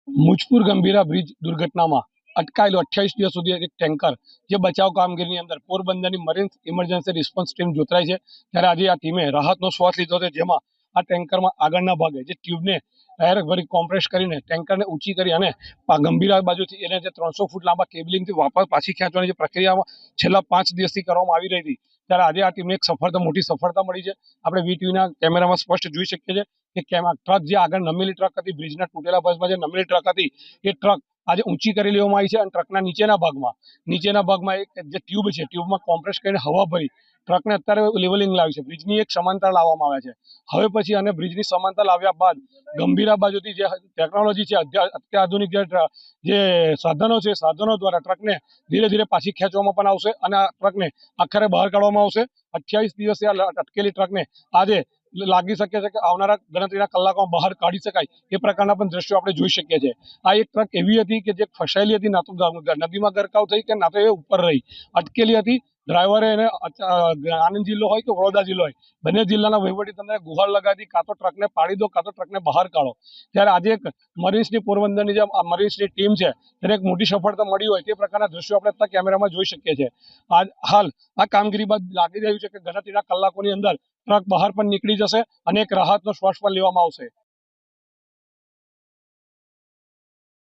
Mujpur Gambhira bridge દુર્ઘટનામાં અટકાયેલું 28 દિવસ સુધી એક ટેન્કર જે બચાવ કામગીરીની અંદર પોરબંદરની મરીન ઇમરજન્સી રિસ્પોન્સ ટીમ જોતરાઈ છે, ત્યારે આજે આ ટીમે રાહતનો શ્વાસ લીધો છે, જેમાં આ ટેન્કરમાં આગળના ભાગે જે ટ્યુબને ડાયરેક્ટ ભરી કોમ્પ્રેસ કરીને ટેન્કરને ઊંચી કરી અને ગંભીરા બાજુથી એને જે 300 ફૂટ લાંબા કેબલિંગથી વાપસ પાછી ખેંચવાની જે પ્રક્રિયામાં છેલ્લા 5 દિવસથી કરવામાં આવી રહી હતી, ત્યારે આજે આ ટીમને એક મોટી સફળતા મળી છે. આપણે વીટીવીના કેમેરામાં સ્પષ્ટ જોઈ શકીએ છીએ કે ટ્રક જે આગળ નમેલી ટ્રક હતી, બ્રિજના તૂટેલા ભાગમાં જે નમેલી ટ્રક હતી, એ ટ્રક આજે ઊંચી કરી લેવામાં આવી છે અને ટ્રકના નીચેના ભાગમાં એક જે ટ્યુબ છે, ટ્યુબમાં કોમ્પ્રેસ કરીને હવા ભરી ટ્રકને અત્યારે લેવલિંગ લાવી છે. બ્રિજની એક સમાંતર લાવવામાં આવે છે. હવે પછી અને બ્રિજની સમાંતર લાવ્યા બાદ ગંભીરા બાજુથી જે ટેકનોલોજી છે, અત્યાધુનિક જે સાધનો છે, સાધનો દ્વારા ટ્રકને ધીરે ધીરે પાછી ખેંચવામાં પણ આવશે અને આ ટ્રકને આખરે બહાર કાઢવામાં આવશે. 28 દિવસે અટકેલી ટ્રકને આજે લાગી શકે છે કે આવનારા ગણતરીના કલાકોમાં બહાર કાઢી શકાય એ પ્રકારના પણ દ્રશ્યો આપણે જોઈ શકીએ છીએ. આ એક ટ્રક એવી હતી કે જે ફસાયેલી હતી, ના તો નદીમાં ગરકાવ થઈ કે ના તો એ ઉપર રહી અટકેલી હતી. ડ્રાઈવરે એને આણંદ જિલ્લો હોય કે વડોદરા જિલ્લો હોય, બંને જિલ્લાના વહીવટીતંત્રને ગુહાર લગાવી કાં તો ટ્રકને પાડી દો કાં તો ટ્રકને બહાર કાઢો. ત્યારે આજે એક મરીન્સની પોરબંદરની જે મરીન્સની ટીમ છે તેને એક મોટી સફળતા મળી હોય તે પ્રકારના દ્રશ્યો આપણે અત્યારે કેમેરામાં જોઈ શકીએ છીએ. હાલ આ કામગીરી બાદ લાગી રહ્યું છે કે ગણતરીના કલાકોની અંદર ટ્રક બહાર પણ નીકળી જશે અને એક રાહતનો શ્વાસ પણ લેવામાં આવશે.